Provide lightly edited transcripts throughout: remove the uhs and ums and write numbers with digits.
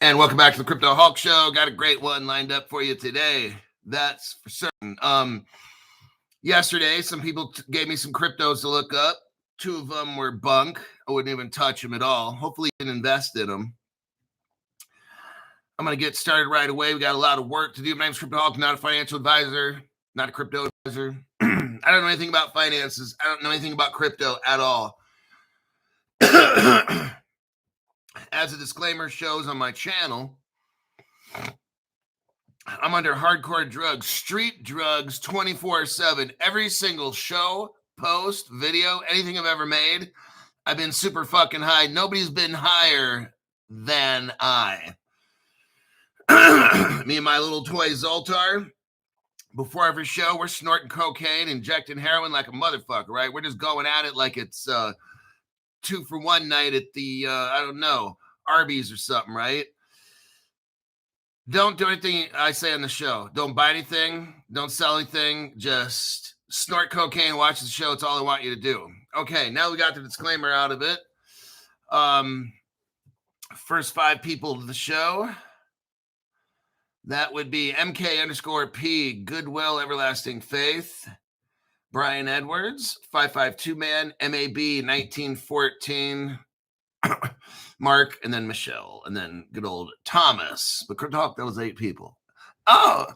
And welcome back to the Crypto Hulk Show. Got a great one lined up for you today. That's for certain. Yesterday, some people gave me some cryptos to look up. Two of them were bunk. I wouldn't even touch them at all. Hopefully you can invest in them. I'm going to get started right away. We got a lot of work to do. My name's Crypto Hulk, not a financial advisor, not a crypto advisor. I don't know anything about finances. I don't know anything about crypto at all. As a disclaimer shows on my channel, I'm under hardcore drugs, street drugs, 24/7. Every single show, post, video, anything I've ever made, I've been super fucking high. Nobody's been higher than I. Me and my little toy Zoltar, before every show, we're snorting cocaine, injecting heroin like a motherfucker, right? We're just going at it like it's 2 for 1 night at the, I don't know, Arby's or something, right? Don't do anything I say on the show. Don't buy anything. Don't sell anything. Just snort cocaine, watch the show. It's all I want you to do. Okay, now we got the disclaimer out of it. First 5 people of the show. That would be MK_P, Goodwill, Everlasting Faith. Brian Edwards, 552 Man, MAB, 1914. Mark, and then Michelle, and then good old Thomas. But Crypto, that was 8 people. Oh,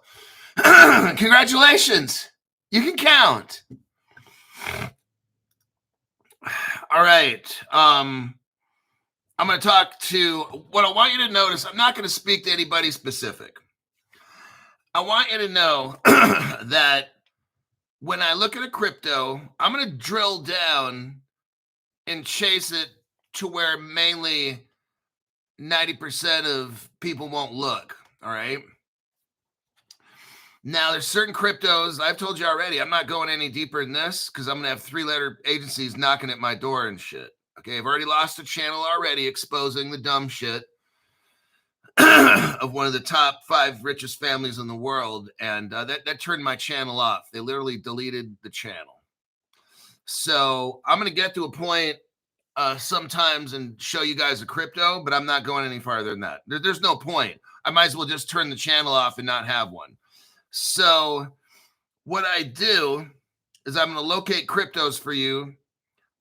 congratulations. You can count. All right. I'm going to talk to what I want you to notice. I'm not going to speak to anybody specific. I want you to know that when I look at a crypto, I'm going to drill down and chase it to where mainly 90% of people won't look, all right? Now, there's certain cryptos, I've told you already, I'm not going any deeper than this because I'm going to have 3-letter agencies knocking at my door and shit. Okay, I've already lost a channel already exposing the dumb shit of one of the top 5 richest families in the world, and that turned my channel off. They literally deleted the channel. So I'm going to get to a point sometimes and show you guys a crypto, but I'm not going any farther than that. There's no point. I might as well just turn the channel off and not have one. So what I do is I'm going to locate cryptos for you.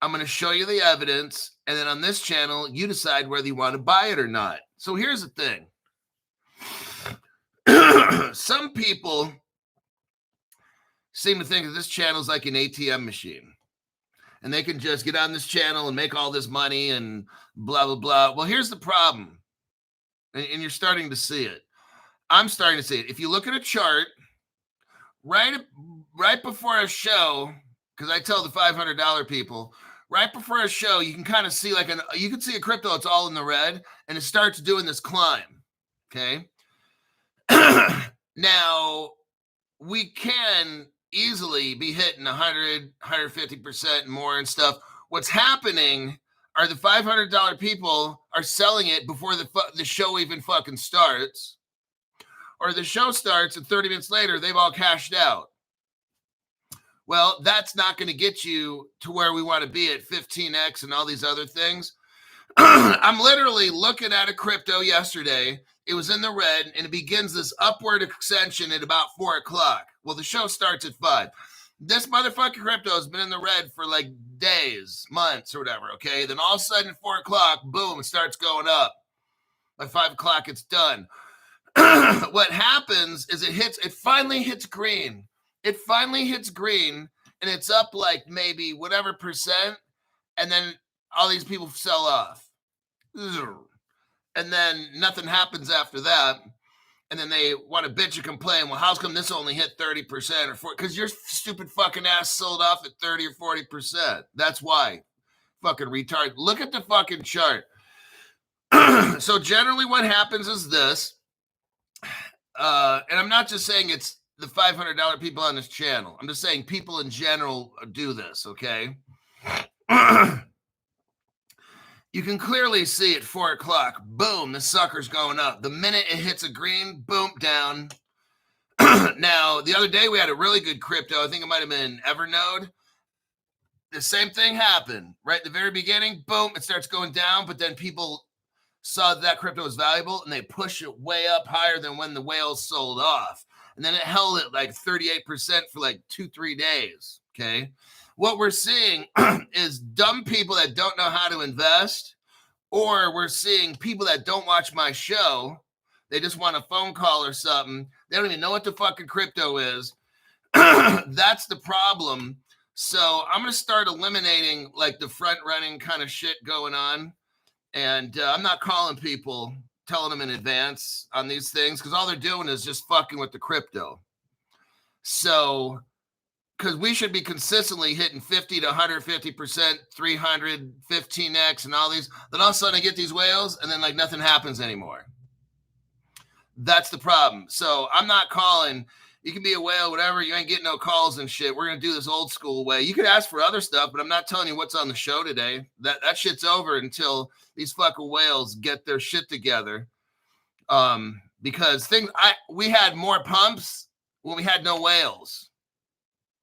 I'm going to show you the evidence. And then on this channel, you decide whether you want to buy it or not. So here's the thing. Some people seem to think that this channel is like an ATM machine. And they can just get on this channel and make all this money and blah, blah, blah. Well, here's the problem. And you're starting to see it. I'm starting to see it. If you look at a chart, right before a show, because I tell the $500 people, right before a show, you can kind of see you can see a crypto, it's all in the red, and it starts doing this climb, okay? Now, we can easily be hitting 100, 150% and more and stuff. What's happening are the $500 people are selling it before the show even fucking starts, or the show starts and 30 minutes later, they've all cashed out. Well, that's not going to get you to where we want to be at 15x and all these other things. I'm literally looking at a crypto yesterday. It was in the red, and it begins this upward ascension at about 4 o'clock. Well, the show starts at 5. This motherfucking crypto has been in the red for like days, months, or whatever, okay? Then all of a sudden at 4 o'clock, boom, it starts going up. By 5 o'clock, it's done. What happens is it finally hits green. It finally hits green, and it's up like maybe whatever percent, and then all these people sell off. And then nothing happens after that. And then they want to bitch and complain. Well, how's come this only hit 30% or 40%? Because your stupid fucking ass sold off at 30 or 40%. That's why. Fucking retard. Look at the fucking chart. So generally what happens is this. And I'm not just saying it's the $500 people on this channel. I'm just saying people in general do this, okay? You can clearly see at 4 o'clock, boom, the sucker's going up. The minute it hits a green, boom, down. Now, the other day we had a really good crypto. I think it might have been Evernote. The same thing happened. Right at the very beginning, boom, it starts going down, but then people saw that crypto was valuable, and they pushed it way up higher than when the whales sold off. And then it held at like 38% for like 2-3 days. Okay. What we're seeing is dumb people that don't know how to invest, or we're seeing people that don't watch my show. They just want a phone call or something. They don't even know what the fucking crypto is. That's the problem. So I'm going to start eliminating like the front running kind of shit going on. And I'm not calling people, telling them in advance on these things, because all they're doing is just fucking with the crypto. So, because we should be consistently hitting 50 to 150%, 300, 15x, and all these. Then all of a sudden I get these whales, and then like nothing happens anymore. That's the problem. So I'm not calling. You can be a whale, whatever. You ain't getting no calls and shit. We're going to do this old school way. You could ask for other stuff, but I'm not telling you what's on the show today. That shit's over until these fucking whales get their shit together. Because we had more pumps when we had no whales.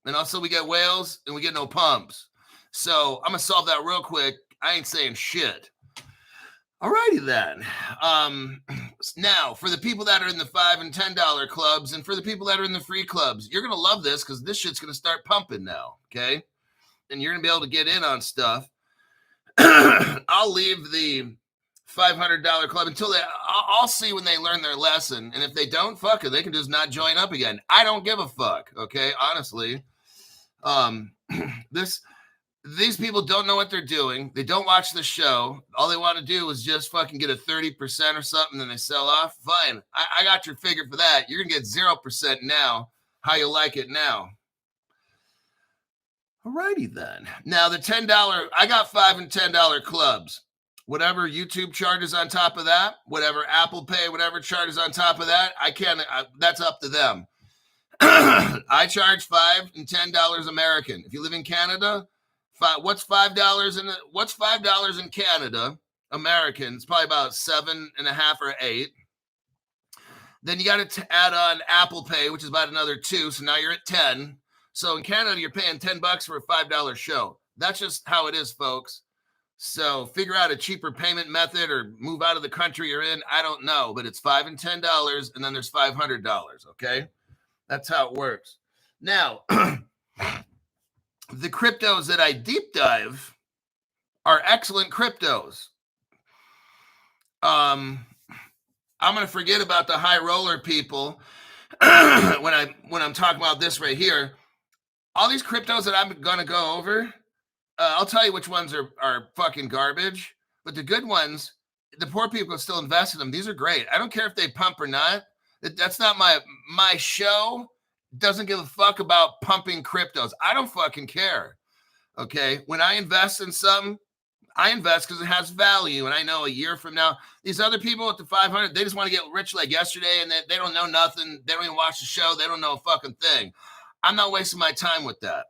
And also we get whales and we get no pumps. So I'm going to solve that real quick. I ain't saying shit. Alrighty then. Now, for the people that are in the $5 and $10 clubs, and for the people that are in the free clubs, you're going to love this because this shit's going to start pumping now, okay? And you're going to be able to get in on stuff. I'll leave the $500 club until I'll see when they learn their lesson. And if they don't, fuck it. They can just not join up again. I don't give a fuck, okay? Honestly. These people don't know what they're doing. They don't watch the show. All they want to do is just fucking get a 30% or something, then they sell off. Fine. I got your figure for that. You're going to get 0% now. How you like it now? Alrighty then. Now the $10, I got $5 and $10 clubs. Whatever YouTube charges on top of that, whatever Apple Pay, whatever charges on top of that, that's up to them. I charge $5 and $10 American. If you live in Canada, what's $5 in Canada American? It's probably about 7.5 or 8. Then you got to add on Apple Pay, which is about another 2. So now you're at 10. So in Canada, you're paying $10 for a $5 show. That's just how it is, folks. So figure out a cheaper payment method or move out of the country you're in. I don't know, but it's $5 and $10, and then there's $500. Okay, that's how it works. Now, the cryptos that I deep dive are excellent cryptos. I'm going to forget about the high roller people when I'm talking about this right here. All these cryptos that I'm going to go over, I'll tell you which ones are fucking garbage, but the good ones, the poor people still invest in them. These are great. I don't care if they pump or not. That's not my show. Doesn't give a fuck about pumping cryptos. I don't fucking care. Okay. When I invest in something, I invest because it has value. And I know a year from now, these other people at the 500, they just want to get rich like yesterday. And they don't know nothing. They don't even watch the show. They don't know a fucking thing. I'm not wasting my time with that.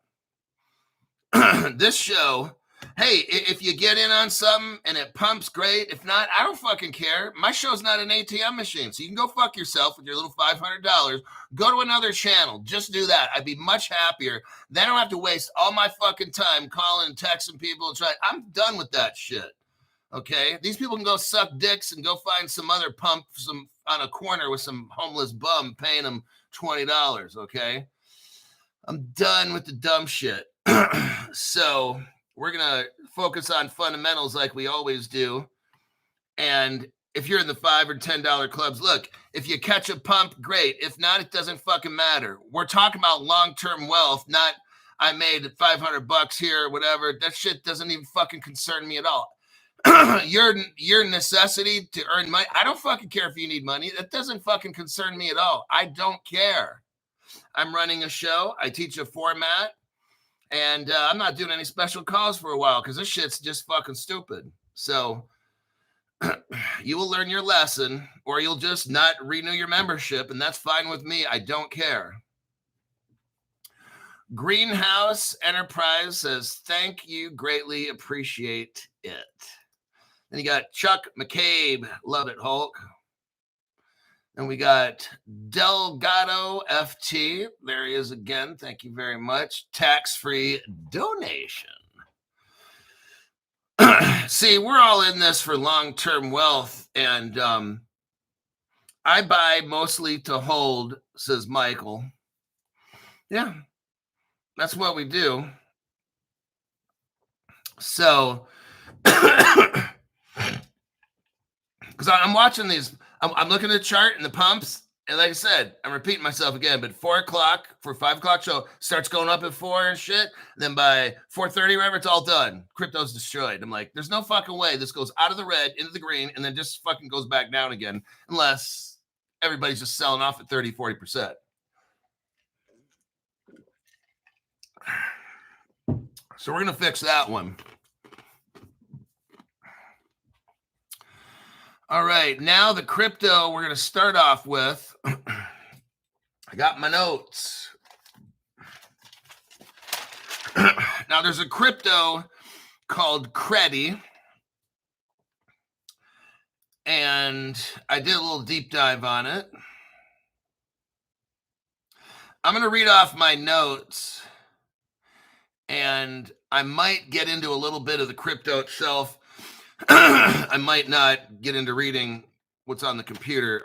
This show, hey, if you get in on something and it pumps, great. If not, I don't fucking care. My show's not an ATM machine. So you can go fuck yourself with your little $500. Go to another channel. Just do that. I'd be much happier. Then I don't have to waste all my fucking time calling and texting people and trying. I'm done with that shit. Okay? These people can go suck dicks and go find some other pump on a corner with some homeless bum paying them $20. Okay? I'm done with the dumb shit. So we're going to focus on fundamentals like we always do. And if you're in the $5 or $10 clubs, look, if you catch a pump, great. If not, it doesn't fucking matter. We're talking about long-term wealth, not I made $500 here or whatever. That shit doesn't even fucking concern me at all. Your necessity to earn money, I don't fucking care if you need money. That doesn't fucking concern me at all. I don't care. I'm running a show. I teach a format. And I'm not doing any special calls for a while because this shit's just fucking stupid. So you will learn your lesson or you'll just not renew your membership. And that's fine with me. I don't care. Greenhouse Enterprise says, thank you. Greatly appreciate it. Then you got Chuck McCabe. Love it, Hulk. And we got Delgado FT. There he is again. Thank you very much. Tax-free donation. See, we're all in this for long-term wealth, and I buy mostly to hold, says Michael. Yeah, that's what we do. So, because I'm watching these, I'm looking at the chart and the pumps, and like I said, I'm repeating myself again, but 4 o'clock for 5 o'clock show starts going up at 4 and shit. And then by 4:30, whatever, it's all done. Crypto's destroyed. I'm like, there's no fucking way this goes out of the red into the green and then just fucking goes back down again, unless everybody's just selling off at 30, 40%. So we're going to fix that one. All right, now the crypto we're going to start off with. I got my notes. Now there's a crypto called Krey, and I did a little deep dive on it. I'm going to read off my notes, and I might get into a little bit of the crypto itself. I might not get into reading what's on the computer.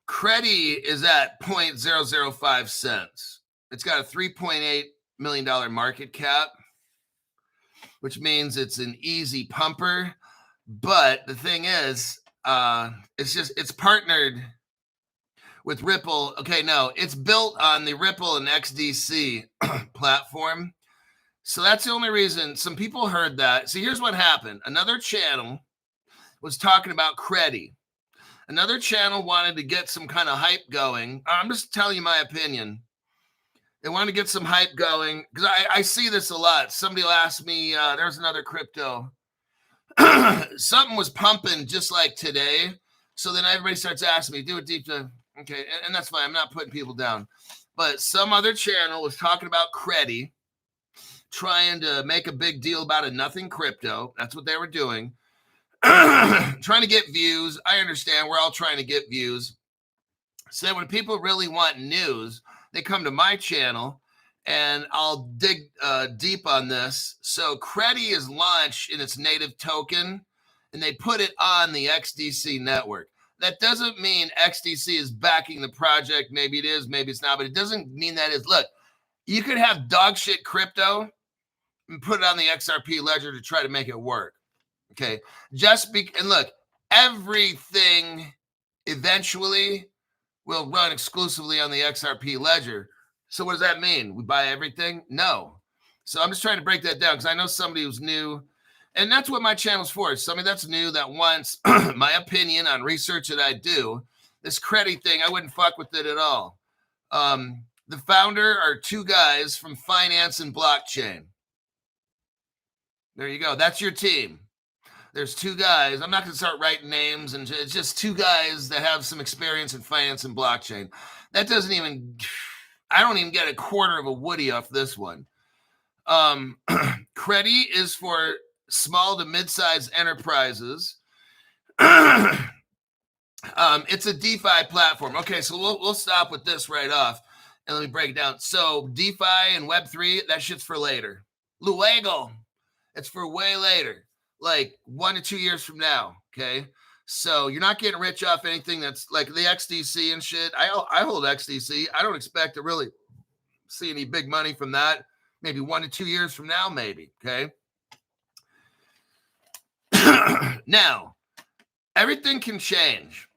Krey is at 0.005 cents. It's got a $3.8 million market cap, which means it's an easy pumper. But the thing is, it's partnered with Ripple. Okay, no, it's built on the Ripple and XDC platform. So that's the only reason some people heard that. See, here's what happened. Another channel was talking about Krey. Another channel wanted to get some kind of hype going. I'm just telling you my opinion. They wanted to get some hype going because I see this a lot. Somebody will ask me, there's another crypto. Something was pumping just like today. So then everybody starts asking me, do a deep dive. Okay, and that's fine. I'm not putting people down. But some other channel was talking about Krey, trying to make a big deal about a nothing crypto. That's what they were doing. Trying to get views. I understand. We're all trying to get views. So when people really want news, they come to my channel, and I'll dig deep on this. So Krey is launched in its native token, and they put it on the XDC network. That doesn't mean XDC is backing the project. Maybe it is, maybe it's not, but it doesn't mean that is. Look, you could have dog shit crypto and put it on the XRP ledger to try to make it work. Okay. And look, everything eventually will run exclusively on the XRP ledger. So what does that mean? We buy everything? No. So I'm just trying to break that down because I know somebody who's new, and that's what my channel's for. Somebody that's new that wants my opinion on research that I do. This Krey thing, I wouldn't fuck with it at all. The founder are 2 guys from finance and blockchain. There you go. That's your team. There's 2 guys. I'm not going to start writing names, and it's just 2 guys that have some experience in finance and blockchain. That doesn't even, I don't even get a quarter of a Woody off this one. Krey is for small to mid-sized enterprises. It's a DeFi platform. Okay, so we'll stop with this right off, and let me break it down. So DeFi and Web3, that shit's for later. Luego, it's for way later, like 1 to 2 years from now. Okay, so you're not getting rich off anything that's like the XDC and shit. I hold XDC. I don't expect to really see any big money from that. Maybe 1 to 2 years from now, maybe. Okay. Now, everything can change.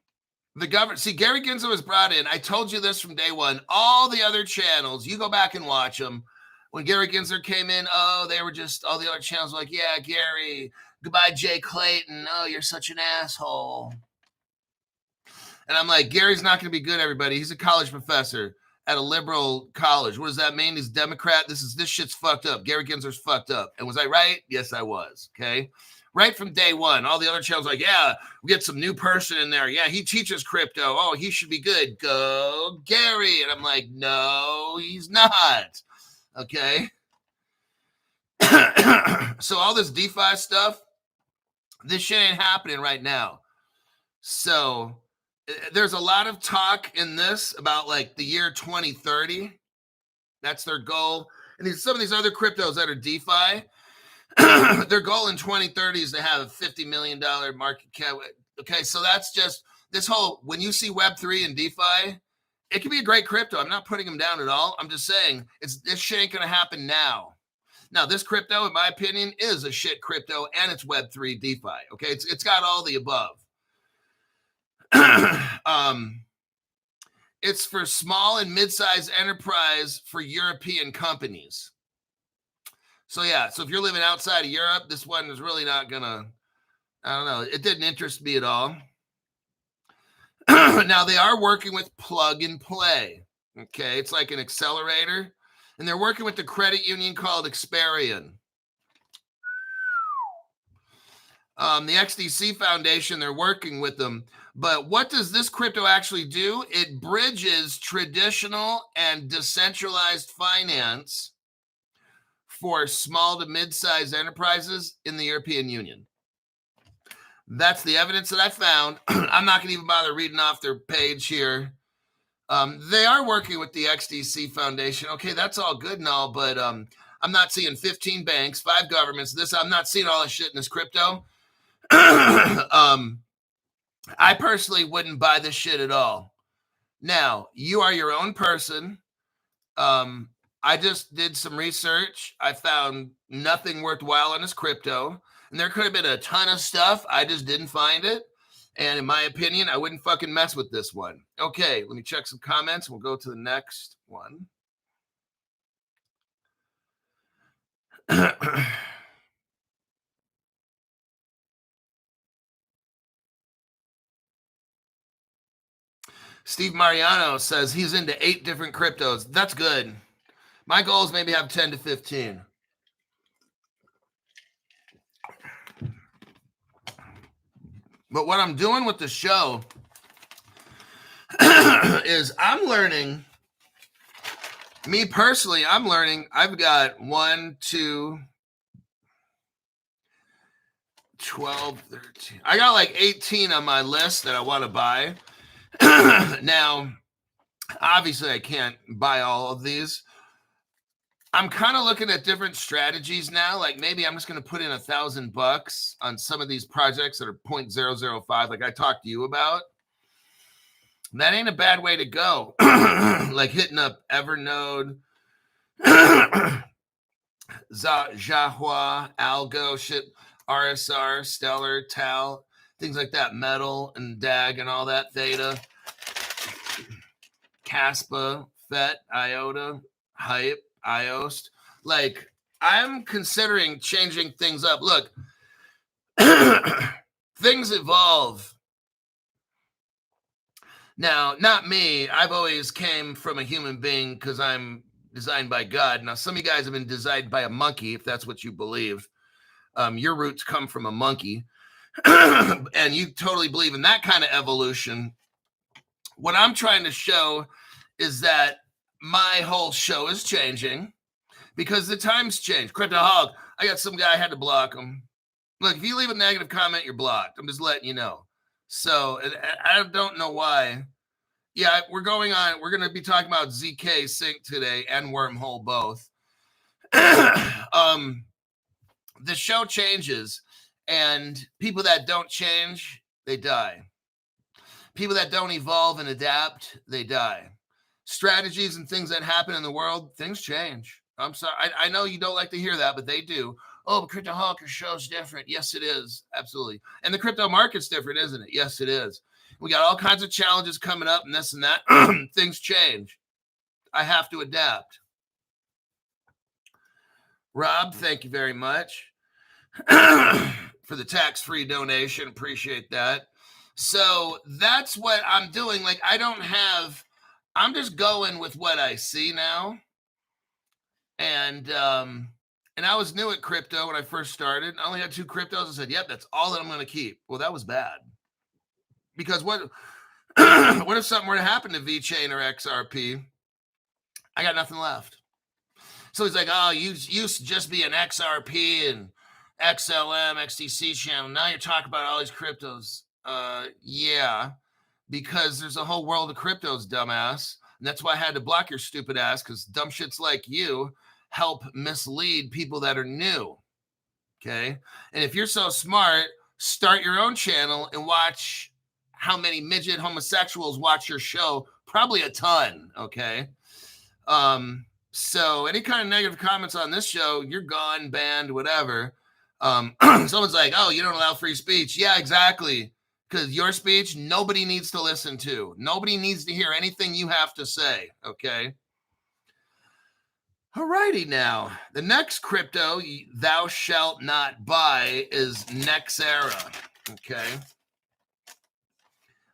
The government, see, Gary Gensler was brought in. I told you this from day one. All the other channels, you go back and watch them. When Gary Gensler came in, they were just, all the other channels were like, yeah, Gary, goodbye, Jay Clayton. Oh, you're such an asshole. And I'm like, Gary's not going to be good, everybody. He's a college professor at a liberal college. What does that mean? He's a Democrat. This shit's fucked up. Gary Gensler's fucked up. And was I right? Yes, I was. Okay. Right from day one, all the other channels like, yeah, we get some new person in there. Yeah, he teaches crypto. Oh, he should be good. Go Gary. And I'm like, no, he's not. Okay. So all this DeFi stuff, this shit ain't happening right now. So there's a lot of talk in this about like the year 2030. That's their goal. And some of these other cryptos that are DeFi, Their goal in 2030 is to have a $50 million market cap. Okay, so that's just this whole, when you see Web3 and DeFi, it can be a great crypto. I'm not putting them down at all. I'm just saying this shit ain't going to happen now. Now, this crypto, in my opinion, is a shit crypto, and it's Web3 DeFi. Okay, it's got all the above. It's for small and mid-sized enterprise for European companies. So yeah, so if you're living outside of Europe, this one is really not gonna, I don't know, it didn't interest me at all. Now they are working with plug and play. Okay, it's like an accelerator, and they're working with the credit union called Experian. The XDC Foundation, they're working with them. But what does this crypto actually do? It bridges traditional and decentralized finance for small to mid-sized enterprises in the European Union. That's the evidence that I found. I'm not going to even bother reading off their page here. They are working with the XDC Foundation. Okay, that's all good and all, but I'm not seeing 15 banks, 5 governments. I'm not seeing all this shit in this crypto. I personally wouldn't buy this shit at all. Now, you are your own person. I just did some research. I found nothing worthwhile on this crypto. And there could have been a ton of stuff. I just didn't find it. And in my opinion, I wouldn't fucking mess with this one. Okay, let me check some comments. We'll go to the next one. Steve Mariano says he's into 8 different cryptos. That's good. My goal is maybe have 10 to 15. But what I'm doing with the show is I'm learning, me personally, I'm learning. I've got 1, 2, 12, 13. I got like 18 on my list that I want to buy. Now, obviously, I can't buy all of these. I'm kind of looking at different strategies now. Like maybe I'm just going to put in $1,000 on some of these projects that are 0.005, like I talked to you about. That ain't a bad way to go. Like hitting up Evernode, Zahua, Algo, shit, RSR, Stellar, Tal, things like that, Metal and DAG and all that, Theta, Caspa, FET, IOTA, Hype, IOST. Like, I'm considering changing things up. Look, things evolve. Now, not me. I've always came from a human being because I'm designed by God. Now, some of you guys have been designed by a monkey, if that's what you believe. Your roots come from a monkey. And you totally believe in that kind of evolution. What I'm trying to show is that my whole show is changing because the times change. Crypto Hog, I got some guy, I had to block him. Look, if you leave a negative comment, you're blocked. I'm just letting you know. So I don't know why. Yeah, we're going to be talking about ZK Sync today and Wormhole both. The show changes, and people that don't change, they die. People that don't evolve and adapt, they die. Strategies and things that happen in the world, things change. I'm sorry. I know you don't like to hear that, but they do. Oh, but Crypto Hawker show's different. Yes, it is. Absolutely. And the crypto market's different, isn't it? Yes, it is. We got all kinds of challenges coming up and this and that. Things change. I have to adapt. Rob, thank you very much for the tax-free donation. Appreciate that. So that's what I'm doing. Like, I'm just going with what I see now. And I was new at crypto when I first started. I only had 2 cryptos. I said, yep, that's all that I'm going to keep. Well, that was bad. Because what if something were to happen to VeChain or XRP? I got nothing left. So he's like, oh, you used to just be an XRP and XLM, XTC channel. Now you're talking about all these cryptos. Yeah, because there's a whole world of cryptos, dumbass. And that's why I had to block your stupid ass, because dumb shits like you help mislead people that are new. Okay. And if you're so smart, start your own channel and watch how many midget homosexuals watch your show. Probably a ton. Okay. So any kind of negative comments on this show, you're gone, banned, whatever. Someone's like, oh, you don't allow free speech. Yeah, exactly. Because your speech, nobody needs to listen to. Nobody needs to hear anything you have to say. Okay. Alrighty now. The next crypto thou shalt not buy is Nexera. Okay.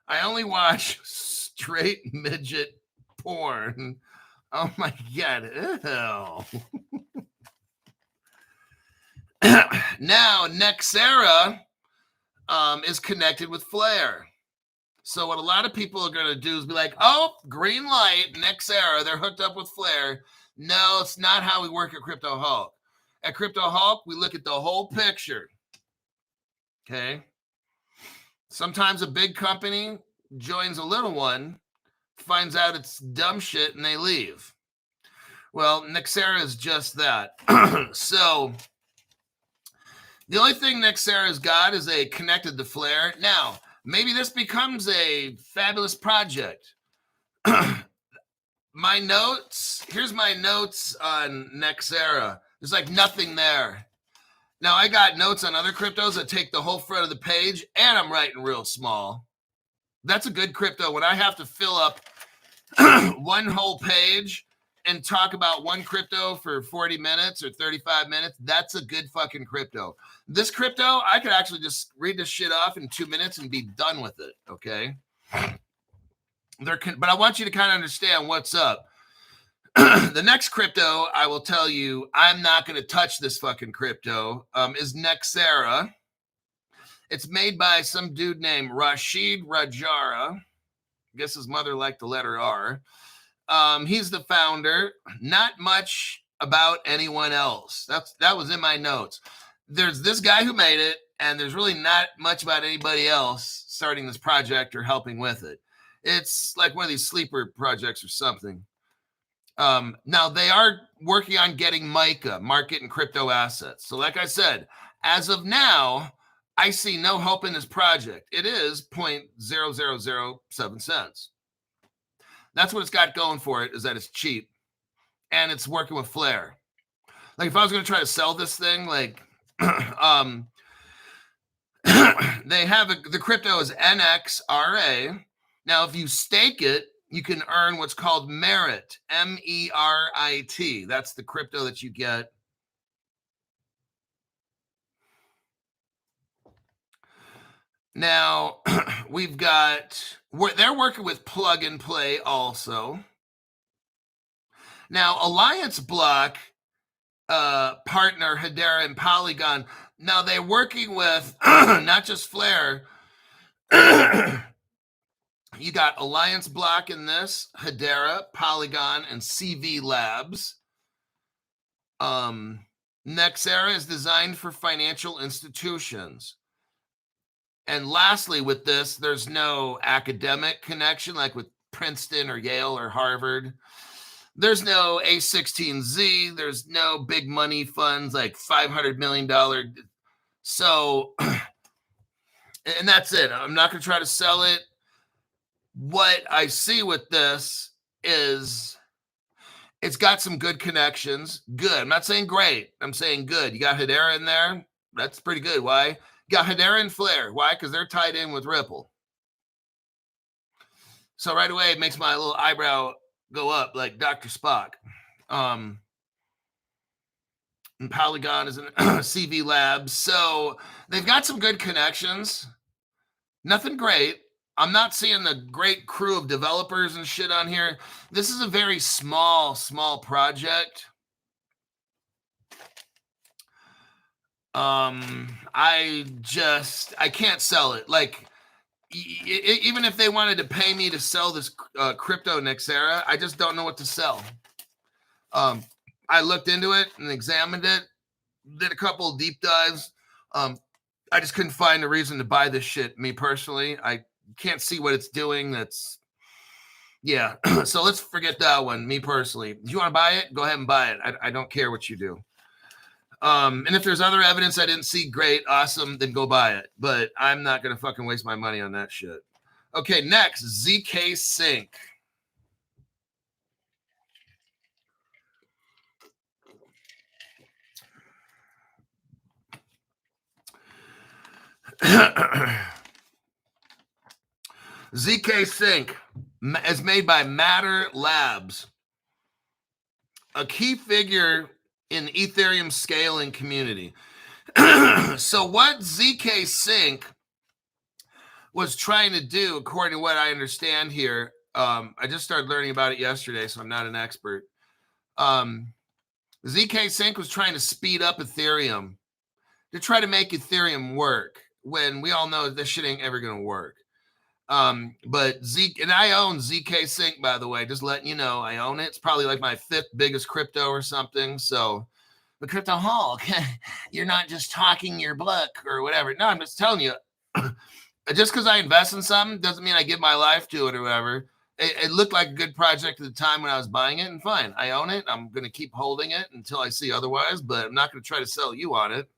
I only watch straight midget porn. Oh my God. Ew. Now, Nexera is connected with Flare. So what a lot of people are going to do is be like, oh, green light, Nexera, they're hooked up with Flare. No, it's not how we work at Crypto Hulk. At Crypto Hulk, we look at the whole picture. Okay. Sometimes a big company joins a little one, finds out it's dumb shit, and they leave. Well, Nexera is just that. So the only thing Nexera's got is they connected to Flare. Now, maybe this becomes a fabulous project. My notes, here's my notes on Nexera. There's like nothing there. Now, I got notes on other cryptos that take the whole front of the page, and I'm writing real small. That's a good crypto. When I have to fill up one whole page and talk about one crypto for 40 minutes or 35 minutes, that's a good fucking crypto. This crypto, I could actually just read this shit off in 2 minutes and be done with it, okay? But I want you to kind of understand what's up. The next crypto, I will tell you, I'm not going to touch this fucking crypto, is Nexera. It's made by some dude named Rashid Rajara. I guess his mother liked the letter R. He's the founder. Not much about anyone else. That was in my notes. There's this guy who made it, and there's really not much about anybody else starting this project or helping with it. It's like one of these sleeper projects or something. Now, they are working on getting MICA, market and crypto assets. So like I said, as of now, I see no hope in this project. It is 0.0007 cents. That's what it's got going for it, is that it's cheap. And it's working with Flare. Like if I was going to try to sell this thing, like they have the crypto is NXRA. Now, if you stake it, you can earn what's called merit, MERIT. That's the crypto that you get. Now, they're working with Plug and Play also. Now, Alliance Block partner Hedera and Polygon. Now, they're working with not just Flare. You got Alliance Block in this, Hedera, Polygon, and CV Labs. Nexera is designed for financial institutions. And lastly, with this, there's no academic connection like with Princeton or Yale or Harvard. There's no A16Z. There's no big money funds like $500 million. So, and that's it. I'm not going to try to sell it. What I see with this is it's got some good connections. Good. I'm not saying great. I'm saying good. You got Hedera in there. That's pretty good. Why? You got Hedera and Flare. Why? Because they're tied in with Ripple. So right away, it makes my little eyebrow go up like Dr. Spock. And Polygon is in CV Labs. So they've got some good connections. Nothing great. I'm not seeing the great crew of developers and shit on here. This is a very small project. I can't sell it. Like, even if they wanted to pay me to sell this crypto Nexera, I just don't know what to sell. I looked into it and examined it, did a couple of deep dives. I just couldn't find a reason to buy this shit, me personally. I can't see what it's doing. Yeah. So let's forget that one, me personally. If you want to buy it, go ahead and buy it. I don't care what you do. And if there's other evidence I didn't see, great, awesome, then go buy it. But I'm not going to fucking waste my money on that shit. Okay, next, ZK Sync. ZK Sync is made by Matter Labs, a key figure in Ethereum scaling community. So what ZK Sync was trying to do, according to what I understand here, I just started learning about it yesterday, so I'm not an expert. ZK Sync was trying to speed up Ethereum to try to make Ethereum work when we all know this shit ain't ever going to work. But and I own ZK Sync, by the way, just letting you know, I own it. It's probably like my 5th biggest crypto or something. So the crypto hall, you're not just talking your book or whatever. No, I'm just telling you, just because I invest in something doesn't mean I give my life to it or whatever. It looked like a good project at the time when I was buying it, and fine, I own it. I'm going to keep holding it until I see otherwise, but I'm not going to try to sell you on it.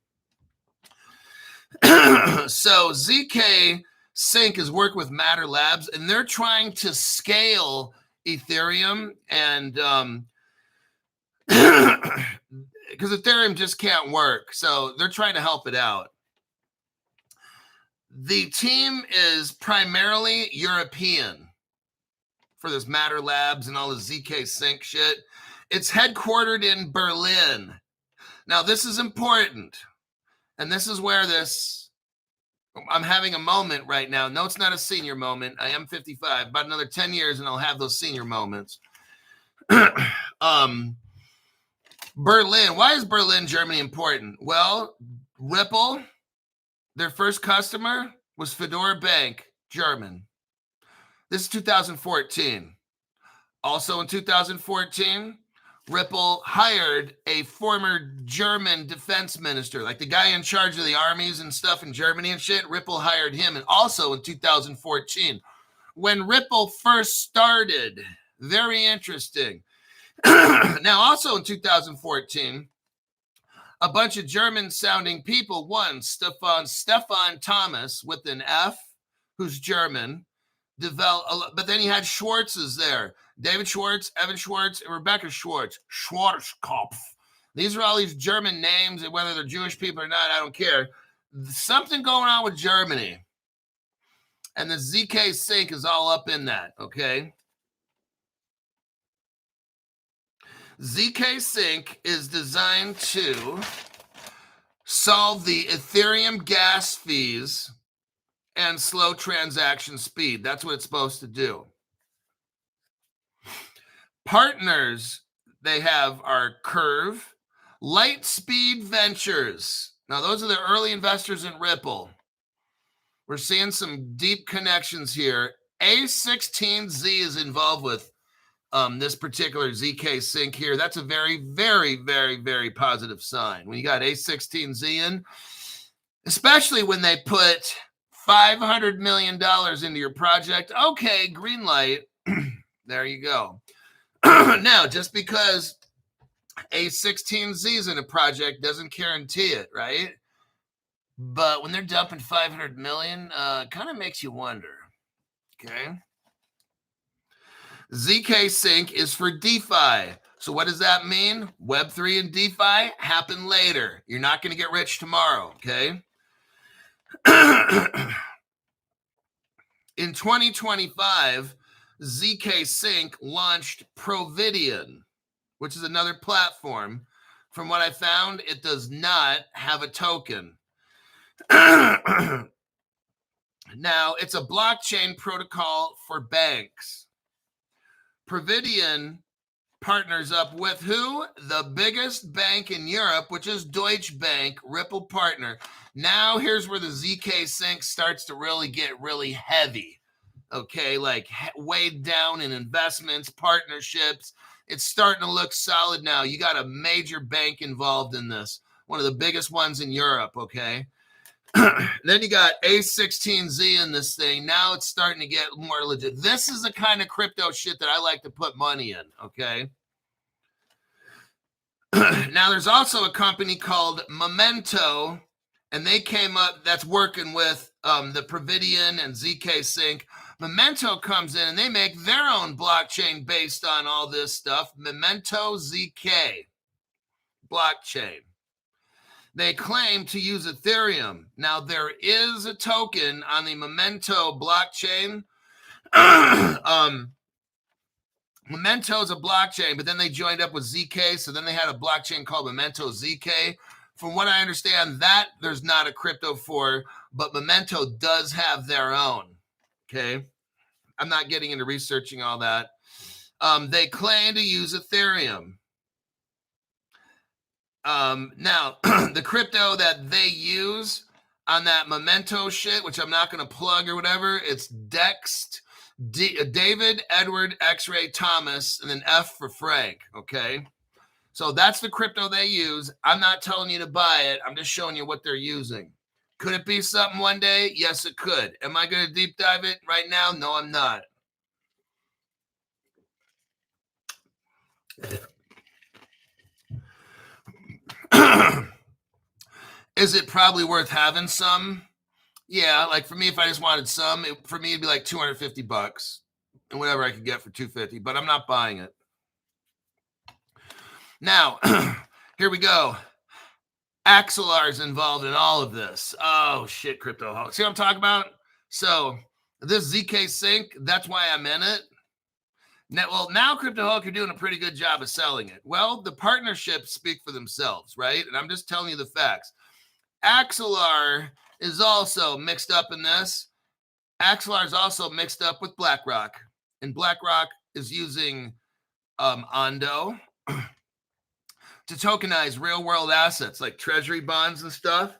So ZK Sync is working with Matter Labs, and they're trying to scale Ethereum, and because Ethereum just can't work, so they're trying to help it out. The team is primarily European for this Matter Labs and all the ZK Sync shit. It's headquartered in Berlin. Now, this is important, and this is where I'm having a moment right now. No, it's not a senior moment. I am 55. About another 10 years, and I'll have those senior moments. Berlin. Why is Berlin, Germany important? Well, Ripple, their first customer was Fedora Bank, German. This is 2014. Also in 2014, Ripple hired a former German defense minister, like the guy in charge of the armies and stuff in Germany and shit. Ripple hired him, and also in 2014. When Ripple first started, very interesting. Now, also in 2014, a bunch of German-sounding people, one, Stefan Thomas with an F, who's German, developed, but then he had Schwartzes there. David Schwartz, Evan Schwartz, and Rebecca Schwartz. Schwarzkopf. These are all these German names, and whether they're Jewish people or not, I don't care. Something going on with Germany. And the ZK Sync is all up in that, okay? ZK Sync is designed to solve the Ethereum gas fees and slow transaction speed. That's what it's supposed to do. Partners they have are Curve, Lightspeed Ventures. Now, those are the early investors in Ripple. We're seeing some deep connections here. A16Z is involved with this particular ZK Sync here. That's a very, very, very, very positive sign. When you got A16Z in, especially when they put $500 million into your project. Okay, green light. There you go. Now, just because A16Z is in a project doesn't guarantee it, right? But when they're dumping 500 million, kind of makes you wonder. Okay. ZK Sync is for DeFi. So what does that mean? Web3 and DeFi happen later. You're not going to get rich tomorrow, okay? In 2025, ZK Sync launched Providium, which is another platform. From what I found, it does not have a token. Now, it's a blockchain protocol for banks. Providium partners up with who? The biggest bank in Europe, which is Deutsche Bank, Ripple partner. Now, here's where the ZK Sync starts to really get really heavy. Okay, like weighed down in investments, partnerships. It's starting to look solid now. You got a major bank involved in this, one of the biggest ones in Europe, okay? Then you got A16Z in this thing. Now it's starting to get more legit. This is the kind of crypto shit that I like to put money in, okay? Now, there's also a company called Memento, and they came up, that's working with the Providium and ZK Sync. Memento comes in and they make their own blockchain based on all this stuff. Memento ZK blockchain. They claim to use Ethereum. Now, there is a token on the Memento blockchain. Memento is a blockchain, but then they joined up with ZK, so then they had a blockchain called Memento ZK. From what I understand, that there's not a crypto for, but Memento does have their own. Okay, I'm not getting into researching all that. They claim to use Ethereum. Now, the crypto that they use on that Memento shit, which I'm not going to plug or whatever, it's Dext. David, Edward, X-Ray, Thomas, and then F for Frank, okay? So that's the crypto they use. I'm not telling you to buy it. I'm just showing you what they're using. Could it be something one day? Yes, it could. Am I going to deep dive it right now? No, I'm not. Is it probably worth having some? Yeah, like for me, if I just wanted some, for me, it'd be like $250 and whatever I could get for $250, but I'm not buying it. Now, here we go. Axelar's involved in all of this. Oh, shit, crypto. See what I'm talking about? So this ZK Sync, that's why I'm in it. Now Cryptoholic are doing a pretty good job of selling it. Well, the partnerships speak for themselves, right? And I'm just telling you the facts. Axelar is also mixed up in this. Axelar is also mixed up with BlackRock, and BlackRock is using Ondo to tokenize real-world assets like treasury bonds and stuff.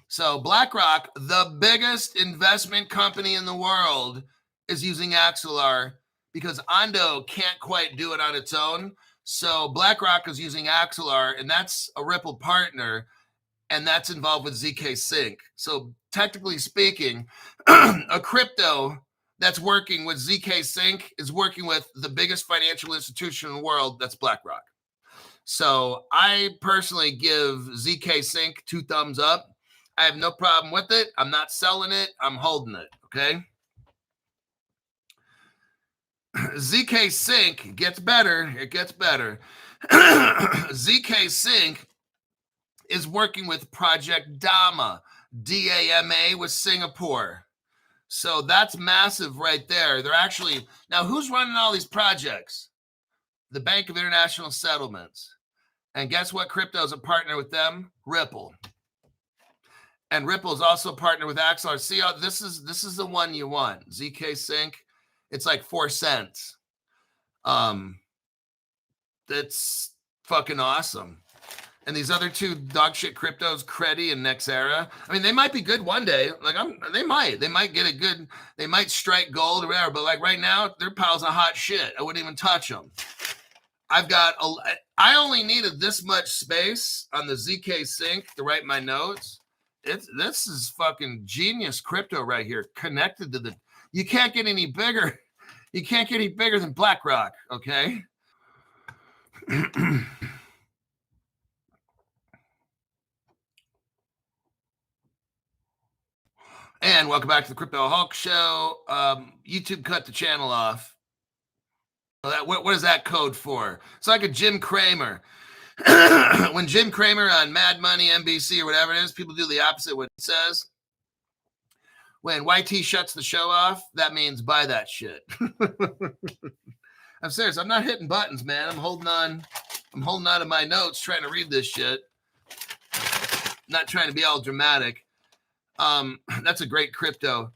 So BlackRock, the biggest investment company in the world, is using Axelar because Ondo can't quite do it on its own. So BlackRock is using Axelar, and that's a Ripple partner, and that's involved with ZK Sync. So technically speaking, a crypto that's working with ZK Sync is working with the biggest financial institution in the world, that's BlackRock. So I personally give ZK Sync 2 thumbs up. I have no problem with it. I'm not selling it. I'm holding it, okay? ZK Sync gets better. It gets better. ZK Sync is working with Project Dama, DAMA with Singapore. So that's massive right there. They're actually, now who's running all these projects? The Bank of International Settlements. And guess what crypto is a partner with them? Ripple. And Ripple is also a partner with Axelar. See how this is the one you want. ZK Sync. It's like 4 cents. That's fucking awesome. And these other 2 dog shit cryptos, Krey and Nexera, I mean, they might be good one day. Like they might get a good, they might strike gold or whatever. But like right now, they're piles of hot shit. I wouldn't even touch them. I only needed this much space on the ZK Sync to write my notes. This is fucking genius crypto right here, connected to the. You can't get any bigger. You can't get any bigger than BlackRock. Okay. And welcome back to the Crypto Hulk Show. YouTube cut the channel off. What is that code for? It's like a Jim Cramer. When Jim Cramer on Mad Money, NBC, or whatever it is, people do the opposite of what it says. When YT shuts the show off, that means buy that shit. I'm serious. I'm not hitting buttons, man. I'm holding on to my notes, trying to read this shit. Not trying to be all dramatic. That's a great crypto.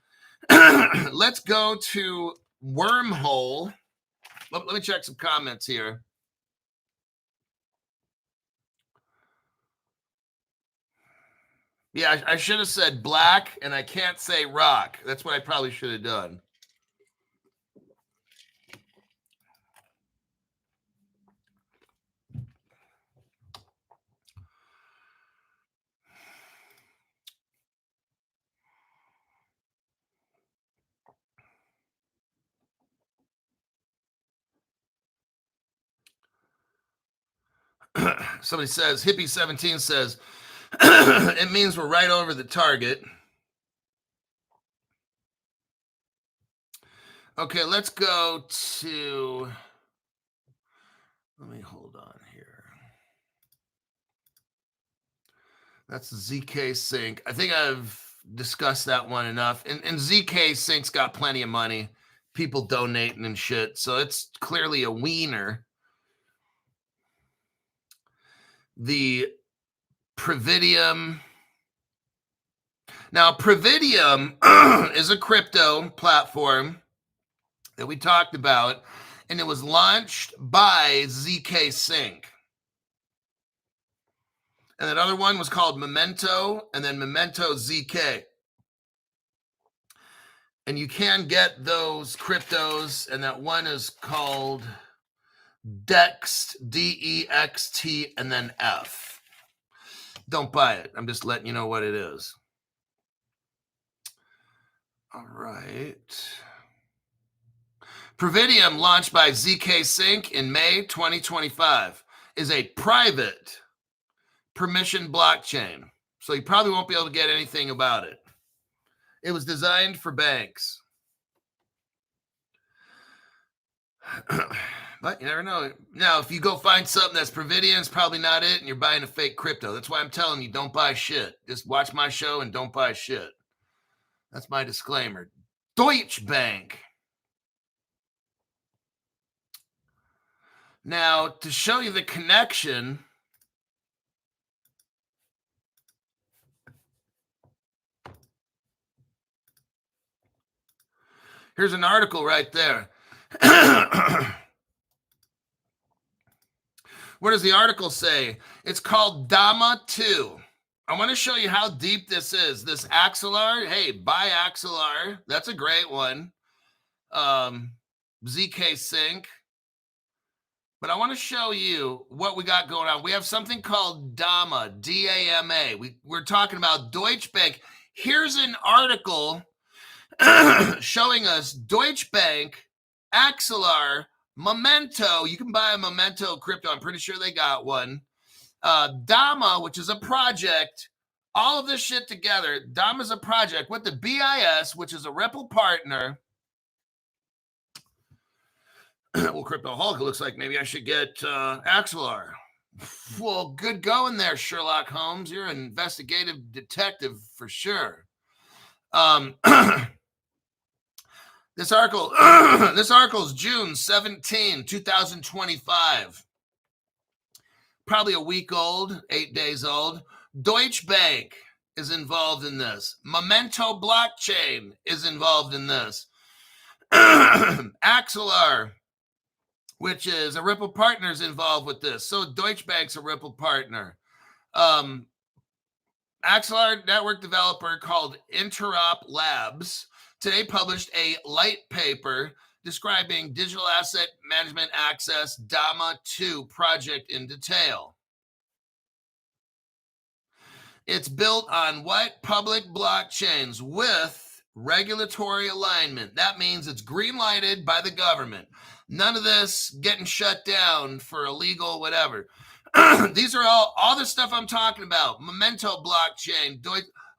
Let's go to Wormhole. Let me check some comments here. Yeah, I should have said black, and I can't say rock. That's what I probably should have done. Somebody says, Hippie17 says, it means we're right over the target. Okay, let's go to, let me hold on here. That's ZK Sync. I think I've discussed that one enough. And ZK Sync's got plenty of money, people donating and shit. So it's clearly a wiener. The Providium. Now, Providium is a crypto platform that we talked about, and it was launched by ZK Sync. And that other one was called Memento, and then Memento ZK. And you can get those cryptos, and that one is called Dext, DEXT, and then F. Don't buy it. I'm just letting you know what it is. All right. Providium, launched by ZK Sync in May 2025, is a private permission blockchain. So you probably won't be able to get anything about it. It was designed for banks. But you never know. Now, if you go find something that's Providium, it's probably not it, and you're buying a fake crypto. That's why I'm telling you, don't buy shit. Just watch my show and don't buy shit. That's my disclaimer. Deutsche Bank. Now, to show you the connection, here's an article right there. What does the article say? It's called Dama 2. I want to show you how deep this is. This Axelar, hey, buy Axelar. That's a great one. ZK Sync. But I want to show you what we got going on. We have something called Dama, D-A-M-A. We're talking about Deutsche Bank. Here's an article showing us Deutsche Bank, Axelar, Memento. You can buy a Memento crypto. I'm pretty sure they got one. Dama, which is a project. All of this shit together. Dama is a project with the BIS, which is a Ripple partner. Well, Cryptoholic, looks like maybe I should get Axelar. Well, good going there, Sherlock Holmes. You're an investigative detective for sure. This article is June 17, 2025. Probably a week old, 8 days old. Deutsche Bank is involved in this. Memento blockchain is involved in this. Axelar, which is a Ripple partner, is involved with this. So Deutsche Bank's a Ripple partner. Axelar network developer called Interop Labs today published a light paper describing digital asset management access Dama 2 project in detail. It's built on what? Public blockchains with regulatory alignment. That means it's green lighted by the government. None of this getting shut down for illegal whatever. These are all the stuff I'm talking about. Memento blockchain,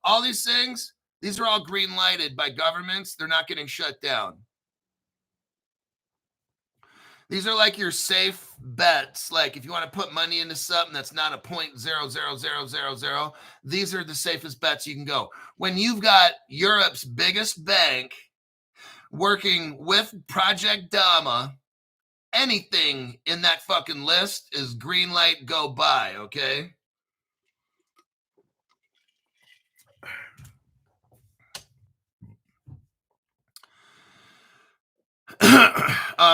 all these things, these are all green lighted by governments. They're not getting shut down. These are like your safe bets. Like if you want to put money into something that's not a 0.00000, these are the safest bets you can go. When you've got Europe's biggest bank working with Project Dama, anything in that fucking list is green light, go buy, okay?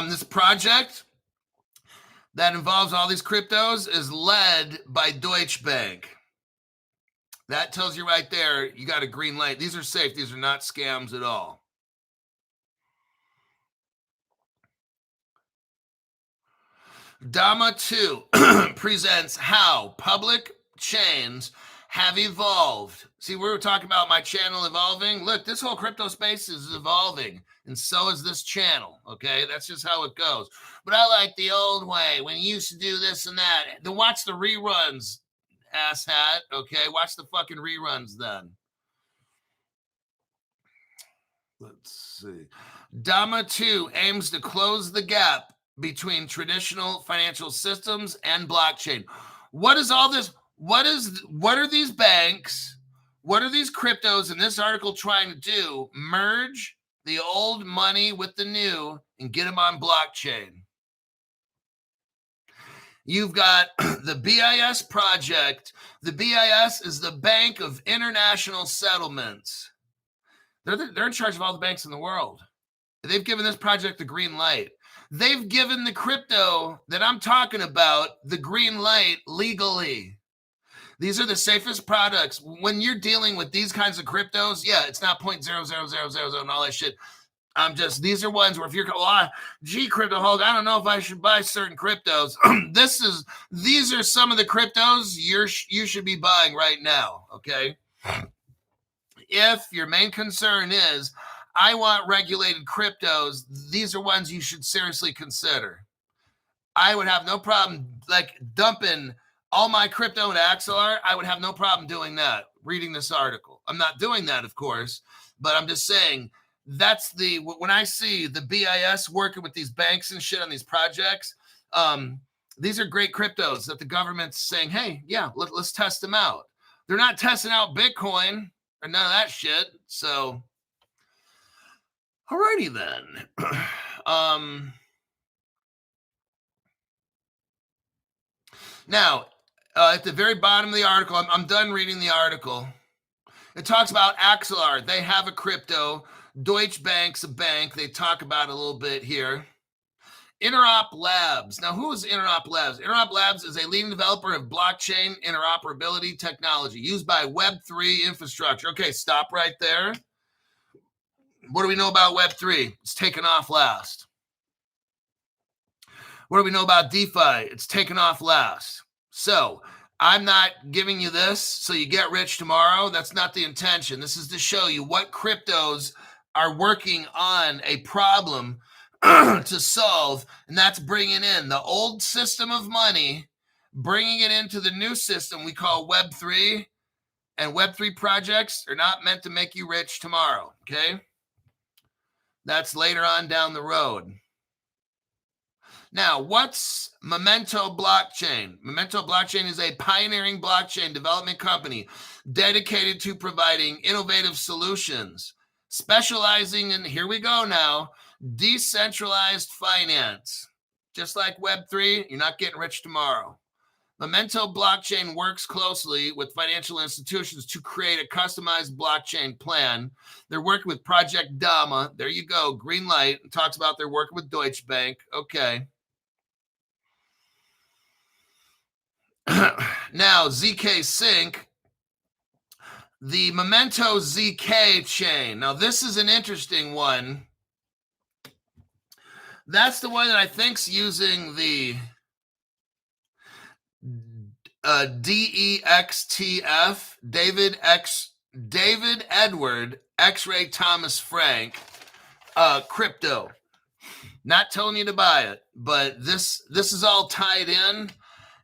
This project that involves all these cryptos is led by Deutsche Bank. That tells you right there, you got a green light. These are safe. These are not scams at all. Dama 2 presents how public chains have evolved. See, we were talking about my channel evolving. Look, this whole crypto space is evolving, and so is this channel, okay? That's just how it goes. But I like the old way, when you used to do this and that. Then watch the reruns, asshat, okay? Watch the fucking reruns then. Let's see. Dama 2 aims to close the gap between traditional financial systems and blockchain. What is all this? What are these banks? What are these cryptos in this article trying to do? Merge the old money with the new and get them on blockchain. You've got the BIS project. The BIS is the Bank of International Settlements. They're in charge of all the banks in the world. They've given this project the green light. They've given the crypto that I'm talking about the green light legally. These are the safest products. When you're dealing with these kinds of cryptos, yeah, it's not 0.00000 and all that shit. These are ones where if you're, Crypto Hulk, I don't know if I should buy certain cryptos. These are some of the cryptos you should be buying right now, okay? If your main concern is, I want regulated cryptos, these are ones you should seriously consider. I would have no problem like dumping all my crypto into XLR. I would have no problem doing that, reading this article. I'm not doing that, of course, but I'm just saying when I see the BIS working with these banks and shit on these projects, these are great cryptos that the government's saying, hey, yeah, let's test them out. They're not testing out Bitcoin or none of that shit. So, alrighty then. Now, at the very bottom of the article, I'm done reading the article. It talks about Axelar. They have a crypto. Deutsche Bank's a bank. They talk about it a little bit here. Interop Labs. Now, who is Interop Labs? Interop Labs is a leading developer of blockchain interoperability technology used by Web3 infrastructure. Okay, stop right there. What do we know about Web3? It's taken off last. What do we know about DeFi? It's taken off last. So I'm not giving you this so you get rich tomorrow. That's not the intention. This is to show you what cryptos are working on a problem to solve, and that's bringing in the old system of money, bringing it into the new system we call Web3, and Web3 projects are not meant to make you rich tomorrow, okay? That's later on down the road. Now, what's Memento Blockchain? Memento Blockchain is a pioneering blockchain development company dedicated to providing innovative solutions, specializing in, here we go now, decentralized finance. Just like Web3, you're not getting rich tomorrow. Memento Blockchain works closely with financial institutions to create a customized blockchain plan. They're working with Project Dama. There you go, green light. It talks about they're working with Deutsche Bank. Okay. Now, ZK Sync, the Memento ZK chain. Now, this is an interesting one. That's the one that I think's using the DEXTF, David Edward X-Ray Thomas Frank crypto. Not telling you to buy it, but this is all tied in.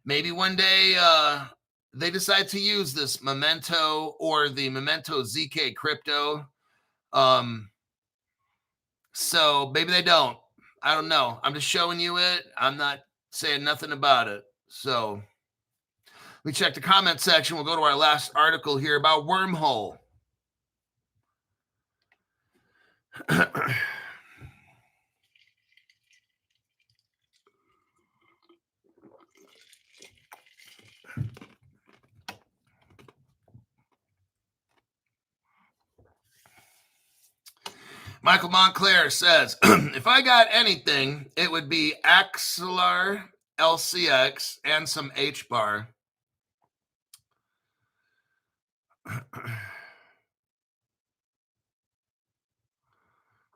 Maybe one day they decide to use this Memento or the Memento ZK crypto. So maybe they don't. I don't know. I'm just showing you it. I'm not saying nothing about it. So we check the comment section. We'll go to our last article here about Wormhole. Michael Montclair says, if I got anything, it would be Axelar, LCX, and some HBAR.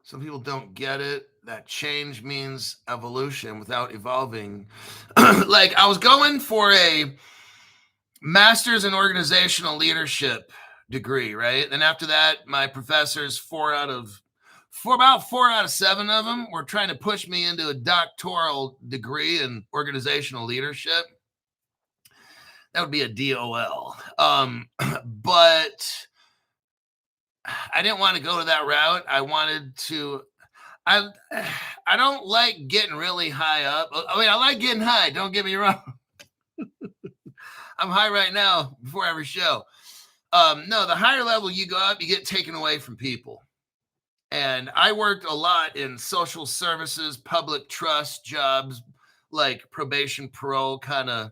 Some people don't get it. That change means evolution without evolving. Like I was going for a master's in organizational leadership degree, right? And after that, my professors, about 4 out of 7 of them were trying to push me into a doctoral degree in organizational leadership. That would be a DOL. But I didn't want to go to that route. I wanted to, I don't like getting really high up. I mean, I like getting high. Don't get me wrong. I'm high right now before every show. No, the higher level you go up, you get taken away from people. And I worked a lot in social services, public trust jobs, like probation, parole, kind of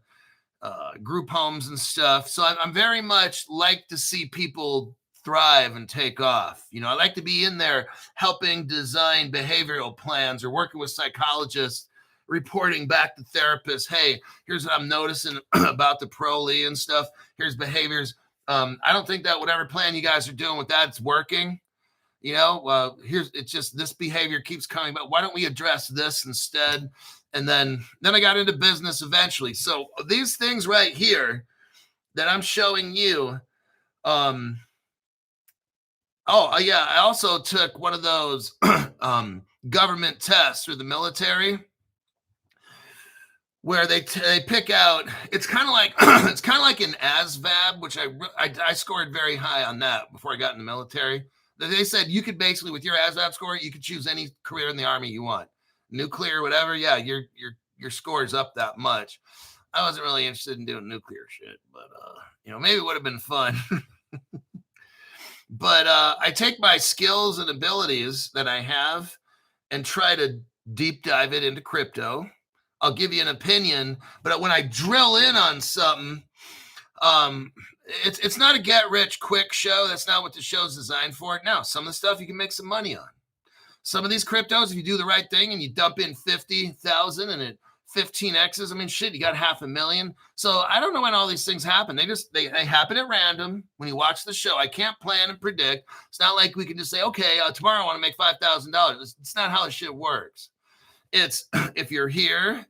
group homes and stuff. So I'm very much like to see people thrive and take off. You know, I like to be in there helping design behavioral plans or working with psychologists, reporting back to therapists. Hey, here's what I'm noticing about the parolee and stuff. Here's behaviors. I don't think that whatever plan you guys are doing with that, it's working. You know, it's just this behavior keeps coming, but why don't we address this instead? And then I got into business eventually. So these things right here that I'm showing you, I also took one of those government tests through the military where they pick out. It's kind of like an ASVAB, which I scored very high on that before I got in the military. They said you could basically, with your ASVAB score, you could choose any career in the Army you want, nuclear, whatever. Yeah, your score is up that much. I wasn't really interested in doing nuclear shit, but maybe it would have been fun. But I take my skills and abilities that I have and try to deep dive it into crypto. I'll give you an opinion, but when I drill in on something, it's not a get rich quick show. That's not what the show's designed for. No, some of the stuff you can make some money on. Some of these cryptos, if you do the right thing and you dump in 50,000 and it 15x's, I mean, shit, you got $500,000. So I don't know when all these things happen. They happen at random when you watch the show. I can't plan and predict. It's not like we can just say, okay, tomorrow I want to make $5,000. It's not how the shit works. It's if you're here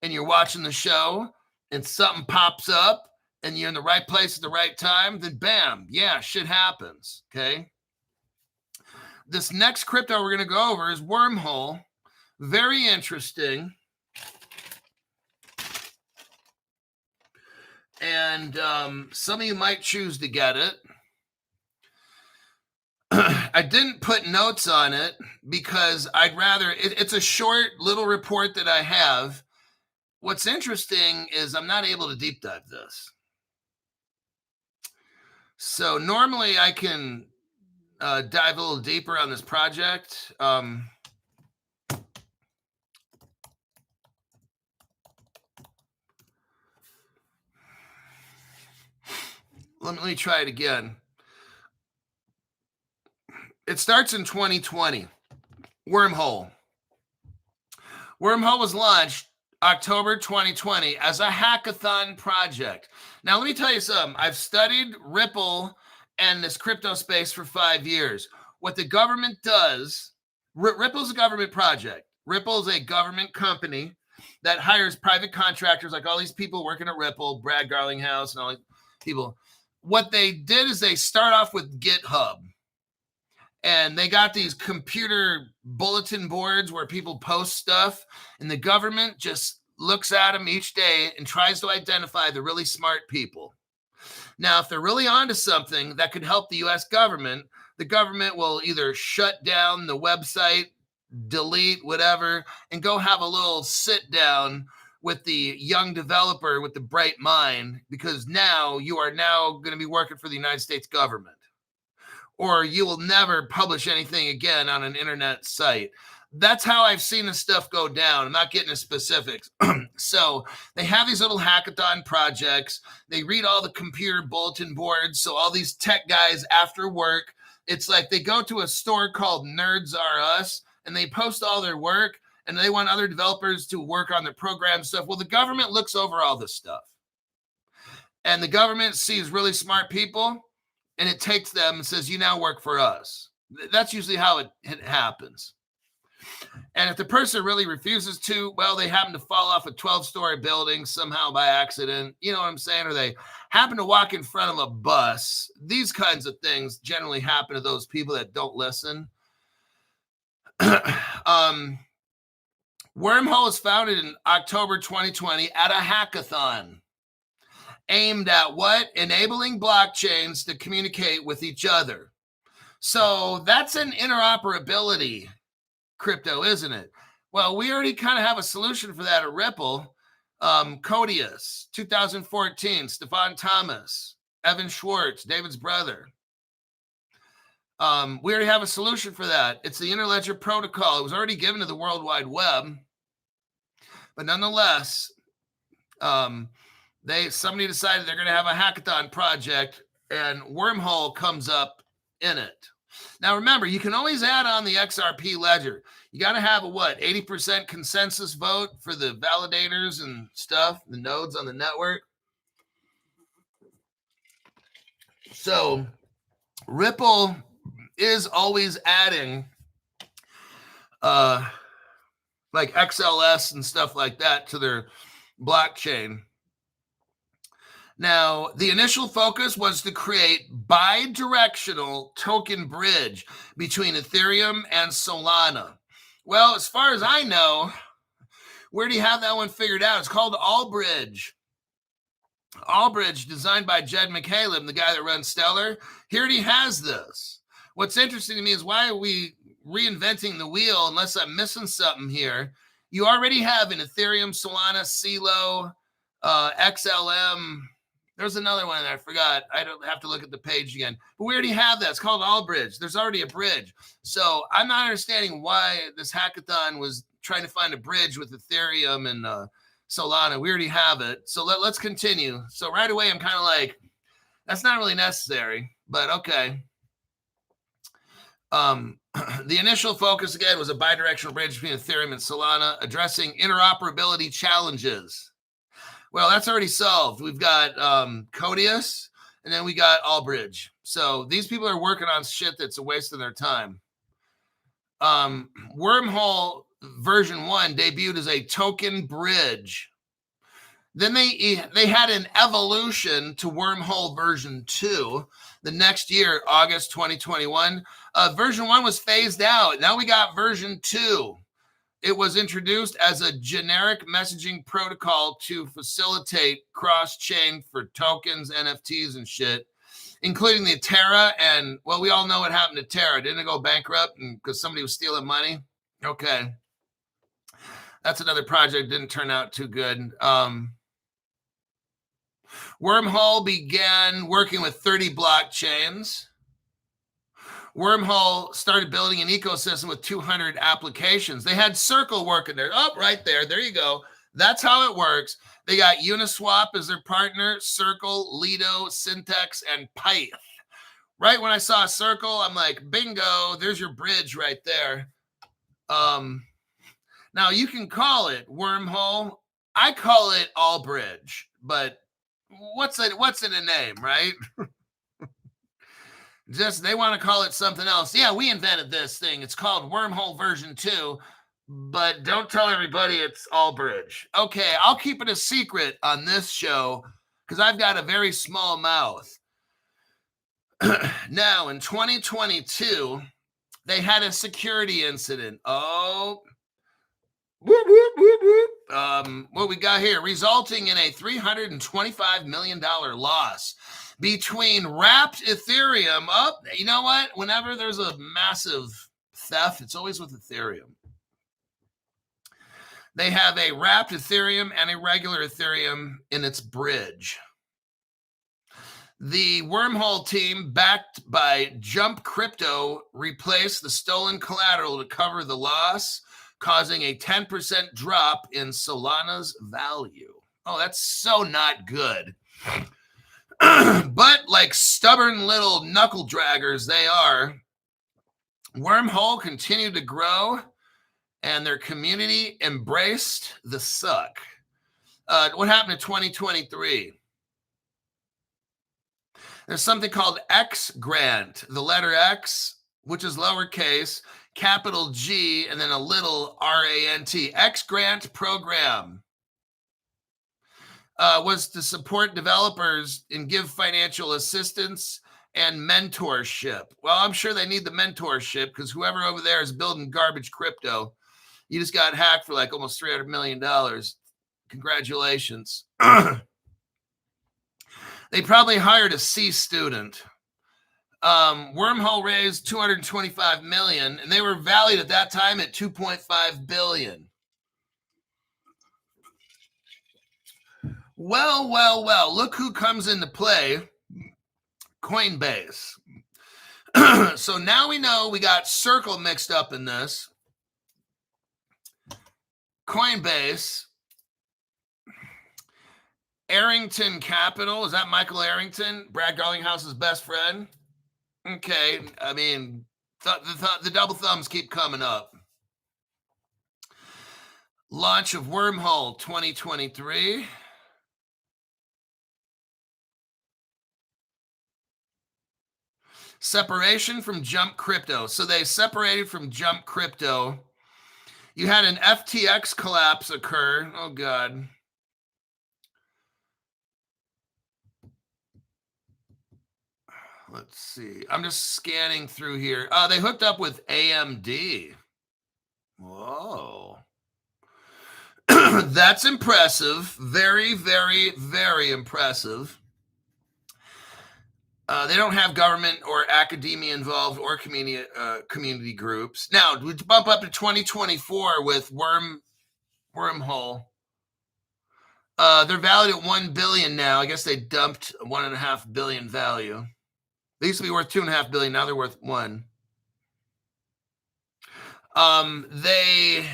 and you're watching the show and something pops up and you're in the right place at the right time, then bam, yeah, shit happens, okay? This next crypto we're going to go over is Wormhole. Very interesting. And some of you might choose to get it. I didn't put notes on it because I'd rather, it's a short little report that I have. What's interesting is I'm not able to deep dive this. So normally I can dive a little deeper on this project. Let me try it again. It starts in 2020. Wormhole. Wormhole was launched October 2020 as a hackathon project. Now, let me tell you something. I've studied Ripple and this crypto space for 5 years. What the government does, Ripple's a government project. Ripple is a government company that hires private contractors like all these people working at Ripple, Brad Garlinghouse and all these people. What they did is they start off with GitHub. And they got these computer bulletin boards where people post stuff, and the government just looks at them each day and tries to identify the really smart people. Now, if they're really onto something that could help the U.S. government, the government will either shut down the website, delete whatever, and go have a little sit down with the young developer with the bright mind, because now you are now going to be working for the United States government. Or you will never publish anything again on an internet site. That's how I've seen this stuff go down. I'm not getting into specifics. So they have these little hackathon projects. They read all the computer bulletin boards. So all these tech guys after work, it's like they go to a store called Nerds R Us and they post all their work and they want other developers to work on their program stuff. Well, the government looks over all this stuff. And the government sees really smart people and it takes them and says, you now work for us. That's usually how it happens. And if the person really refuses to, well, they happen to fall off a 12-story building somehow by accident, you know what I'm saying? Or they happen to walk in front of a bus. These kinds of things generally happen to those people that don't listen. Wormhole was founded in October 2020 at a hackathon aimed at what? Enabling blockchains to communicate with each other. So that's an interoperability crypto, isn't it? Well, we already kind of have a solution for that at Ripple. Codius, 2014, Stefan Thomas, Evan Schwartz, David's brother. We already have a solution for that. It's the Interledger Protocol. It was already given to the World Wide Web. But nonetheless, somebody decided they're going to have a hackathon project, and Wormhole comes up in it. Now, remember, you can always add on the XRP ledger. You got to have a 80% consensus vote for the validators and stuff, the nodes on the network. So Ripple is always adding like XLS and stuff like that to their blockchain. Now, the initial focus was to create bi-directional token bridge between Ethereum and Solana. Well, as far as I know, we already have that one figured out. It's called Allbridge. Allbridge, designed by Jed McCaleb, the guy that runs Stellar. He already has this. What's interesting to me is, why are we reinventing the wheel unless I'm missing something here? You already have an Ethereum, Solana, CeLO, XLM. There's another one that I forgot. I don't have to look at the page again. But we already have that. It's called Allbridge. There's already a bridge. So I'm not understanding why this hackathon was trying to find a bridge with Ethereum and Solana. We already have it. So let's continue. So right away, I'm kind of like, that's not really necessary, but okay. The initial focus, again, was a bidirectional bridge between Ethereum and Solana, addressing interoperability challenges. Well, that's already solved. We've got Codius, and then we got Allbridge. So these people are working on shit that's a waste of their time. Wormhole version 1 debuted as a token bridge. Then they had an evolution to Wormhole version 2 the next year, August 2021. Version 1 was phased out. Now we got version 2. It was introduced as a generic messaging protocol to facilitate cross-chain for tokens, NFTs, and shit, including the Terra. And, well, we all know what happened to Terra. Didn't it go bankrupt because somebody was stealing money? Okay. That's another project. Didn't turn out too good. Wormhole began working with 30 blockchains. Wormhole started building an ecosystem with 200 applications. They had Circle working there. Oh, right there. There you go. That's how it works. They got Uniswap as their partner, Circle, Lido, Syntax, and Pyth. Right when I saw Circle, I'm like, bingo, there's your bridge right there. Now, you can call it Wormhole. I call it Allbridge, but what's in a name, right? Just, they want to call it something else. Yeah, we invented this thing. It's called Wormhole version 2, but don't tell everybody it's Allbridge. Okay, I'll keep it a secret on this show because I've got a very small mouth. Now, in 2022, they had a security incident. Oh, whoop, whoop, whoop, whoop. What we got here, resulting in a $325 million loss between wrapped Ethereum. You know what? Whenever there's a massive theft, it's always with Ethereum. They have a wrapped Ethereum and a regular Ethereum in its bridge. The Wormhole team, backed by Jump Crypto, replaced the stolen collateral to cover the loss, causing a 10% drop in Solana's value. Oh, that's so not good. But like stubborn little knuckle draggers they are, Wormhole continued to grow and their community embraced the suck. What happened in 2023? There's something called X Grant. The letter X, which is lowercase, capital G, and then a little RANT. X-Grant program was to support developers and give financial assistance and mentorship. Well, I'm sure they need the mentorship because whoever over there is building garbage crypto, you just got hacked for like almost $300 million. Congratulations. They probably hired a C student. Wormhole raised $225 million, and they were valued at that time at $2.5 billion. Well, look who comes into play. Coinbase. So now we know we got Circle mixed up in this. Coinbase. Arrington Capital. Is that Michael Arrington? Brad Garlinghouse's best friend? Okay. I mean, the double thumbs keep coming up. Launch of Wormhole 2023. Separation from Jump Crypto. So they separated from Jump Crypto. You had an FTX collapse occur. Oh, God. Let's see. I'm just scanning through here. They hooked up with AMD. Whoa. That's impressive. Very, very, very impressive. They don't have government or academia involved or community groups. Now, we bump up to 2024 with Wormhole. They're valued at $1 billion now. I guess they dumped $1.5 billion value. They used to be worth $2.5 billion. Now they're worth $1 billion.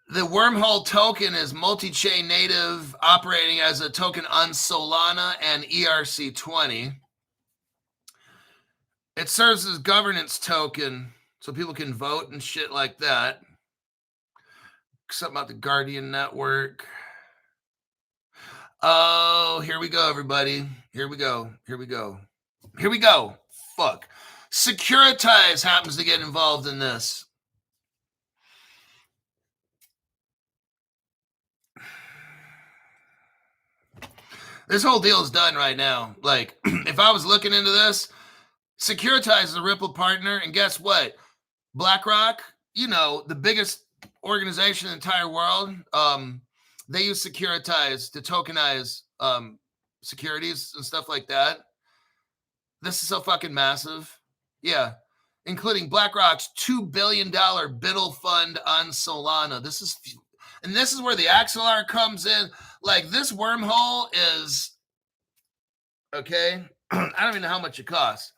The Wormhole token is multi-chain native, operating as a token on Solana and ERC20. It serves as governance token, so people can vote and shit like that. Something about the Guardian Network. Oh, here we go, everybody. Here we go. Fuck. Securitize happens to get involved in this. This whole deal is done right now. Like, if I was looking into this, Securitize is a Ripple partner, and guess what? BlackRock, the biggest organization in the entire world, they use Securitize to tokenize securities and stuff like that. This is so fucking massive. Yeah. Including BlackRock's $2 billion BIDL fund on Solana. This is where the Axelar comes in. Like, this Wormhole is, okay, I don't even know how much it costs.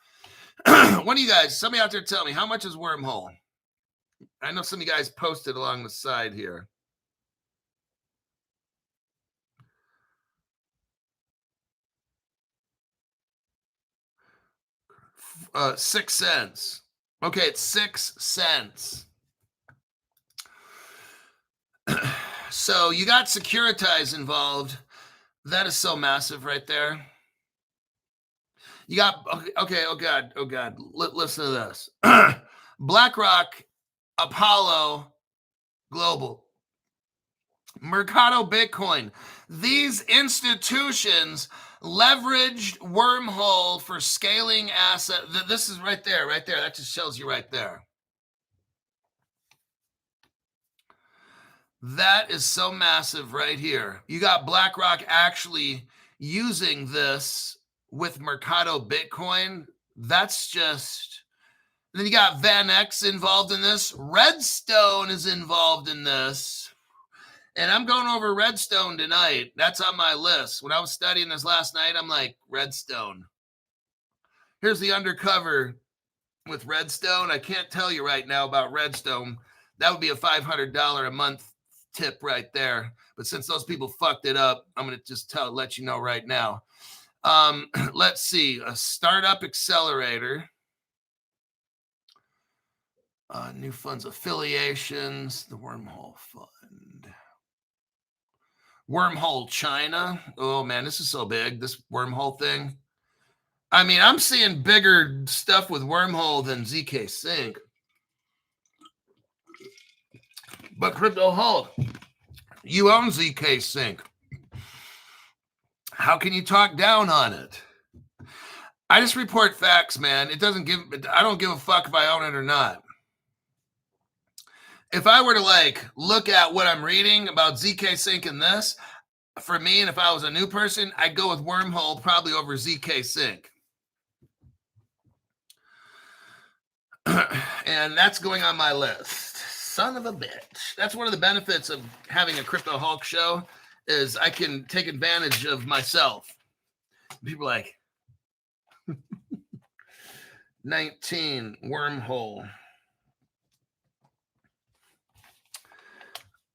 One of you guys, somebody out there tell me, how much is Wormhole? I know some of you guys posted along the side here. $0.06. Okay, it's $0.06. So you got Securitize involved. That is so massive right there. You got, okay, oh God. Listen to this. BlackRock, Apollo Global, Mercado Bitcoin. These institutions leveraged Wormhole for scaling asset. This is right there. That just shows you right there. That is so massive right here. You got BlackRock actually using this with Mercado Bitcoin. That's just... Then you got Van X involved in this. Redstone is involved in this. And I'm going over Redstone tonight. That's on my list. When I was studying this last night, I'm like, Redstone. Here's the undercover with Redstone. I can't tell you right now about Redstone. That would be a $500 a month tip right there. But since those people fucked it up, I'm going to just let you know right now. Let's see. A startup accelerator. New funds affiliations. The Wormhole Fund. Wormhole China. Oh, man, this is so big, this Wormhole thing. I mean, I'm seeing bigger stuff with Wormhole than ZK Sync. But Crypto Hulk, you own ZK Sync. How can you talk down on it? I just report facts, man. I don't give a fuck if I own it or not. If I were to look at what I'm reading about ZK Sync and this, for me, and if I was a new person, I'd go with Wormhole probably over ZK Sync. And that's going on my list. Son of a bitch. That's one of the benefits of having a Crypto Hulk show is I can take advantage of myself. People are like, 19 Wormhole.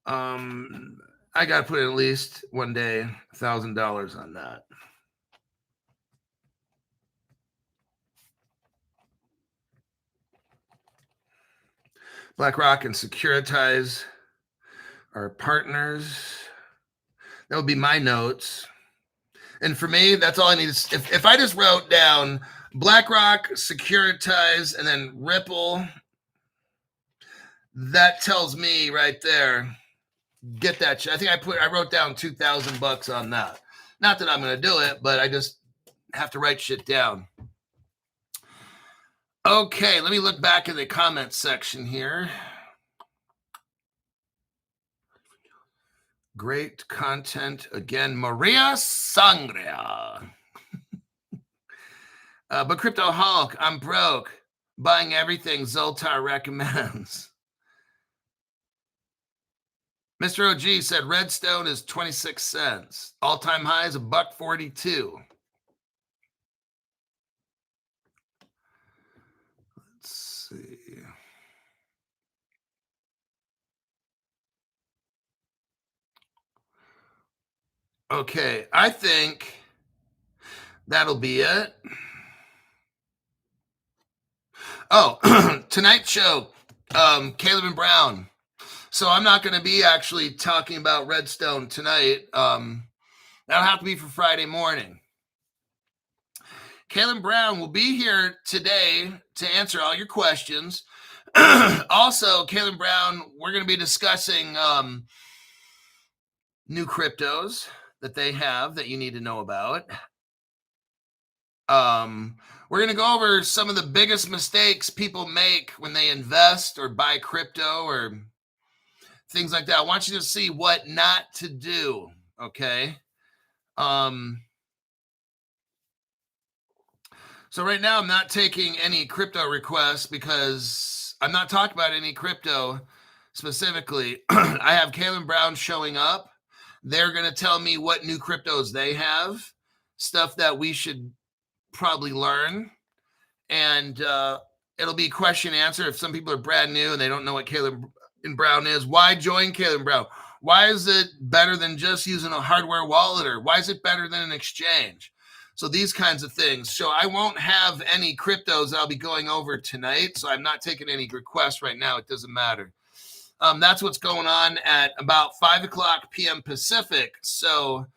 I got to put at least one day $1,000 on that. BlackRock and Securitize are partners. That would be my notes. And for me, that's all I need. If I just wrote down BlackRock, Securitize, and then Ripple, that tells me right there, get that shit. I think I wrote down $2,000 on that. Not that I'm going to do it, but I just have to write shit down. Okay, let me look back in the comments section here. Great content again, Maria Sangria. But Crypto Hulk, I'm broke. Buying everything Zoltar recommends. Mr. OG said Redstone is 26 cents. All-time high is $1.42. Let's see. Okay, I think that'll be it. Oh, tonight's show, Caleb and Brown. So I'm not going to be actually talking about Redstone tonight. That'll have to be for Friday morning. Caleb Brown will be here today to answer all your questions. Also, Caleb Brown, we're going to be discussing new cryptos that they have that you need to know about. We're going to go over some of the biggest mistakes people make when they invest or buy crypto or things like that. I want you to see what not to do, okay? So right now I'm not taking any crypto requests because I'm not talking about any crypto specifically. I have Caleb Brown showing up. They're going to tell me what new cryptos they have, stuff that we should probably learn. And it'll be question and answer. If some people are brand new and they don't know what Caleb and Brown is, why join Caleb Brown? Why is it better than just using a hardware wallet? Or why is it better than an exchange? So these kinds of things. So I won't have any cryptos I'll be going over tonight. So I'm not taking any requests right now. It doesn't matter. That's what's going on at about 5 o'clock p.m. Pacific. So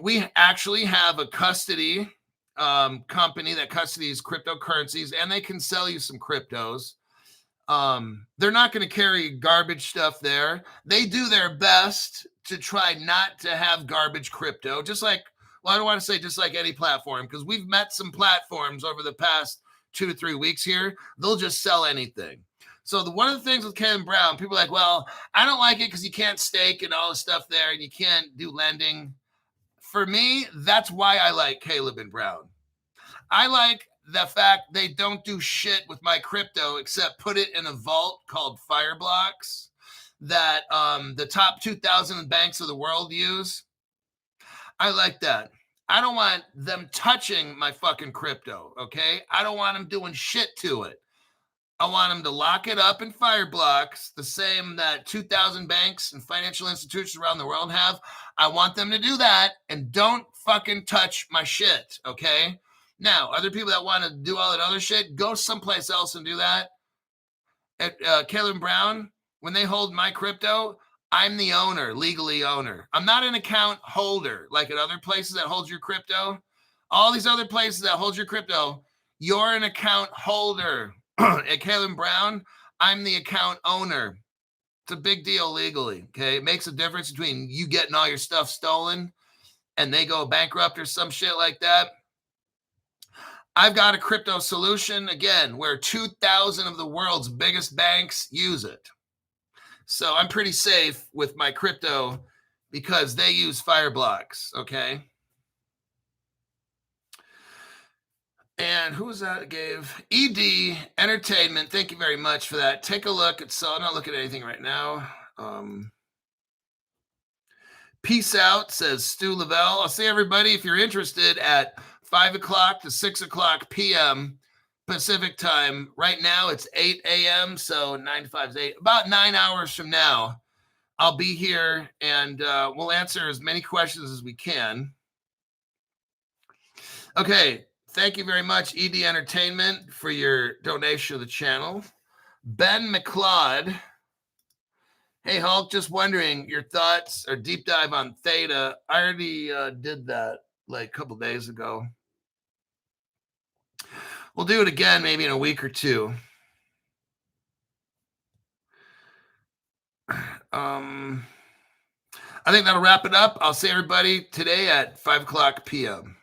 we actually have a custody company that custodies cryptocurrencies, and they can sell you some cryptos. They're not going to carry garbage stuff there. They do their best to try not to have garbage crypto, just like, well, I don't want to say just like any platform, because we've met some platforms over the past 2 to 3 weeks here. They'll just sell anything. So one of the things with Caleb Brown, people are like, well, I don't like it because you can't stake and all the stuff there, and you can't do lending. For me, that's why I like Caleb and Brown. I like the fact they don't do shit with my crypto except put it in a vault called Fireblocks that the top 2,000 banks of the world use. I like that. I don't want them touching my fucking crypto, okay? I don't want them doing shit to it. I want them to lock it up in Fireblocks, the same that 2,000 banks and financial institutions around the world have. I want them to do that and don't fucking touch my shit, okay? Now, other people that want to do all that other shit, go someplace else and do that. At Caleb Brown, when they hold my crypto, I'm the owner, legally owner. I'm not an account holder like at other places that hold your crypto. All these other places that hold your crypto, you're an account holder. At Caleb Brown, I'm the account owner. It's a big deal legally. Okay. It makes a difference between you getting all your stuff stolen and they go bankrupt or some shit like that. I've got a crypto solution, again, where 2,000 of the world's biggest banks use it. So I'm pretty safe with my crypto because they use Fireblocks, okay? And who was that gave? ED Entertainment, thank you very much for that. Take a look. I'm not looking at anything right now. Peace out, says Stu Lavelle. I'll see everybody if you're interested at 5 o'clock to 6 o'clock p.m. Pacific time. Right now it's 8 a.m. So 9 to 5 is 8. About 9 hours from now, I'll be here and we'll answer as many questions as we can. Okay. Thank you very much, ED Entertainment, for your donation to the channel. Ben McLeod. Hey, Hulk, just wondering your thoughts or deep dive on Theta. I already did that like a couple days ago. We'll do it again maybe in a week or two. I think that'll wrap it up. I'll see everybody today at 5 o'clock p.m.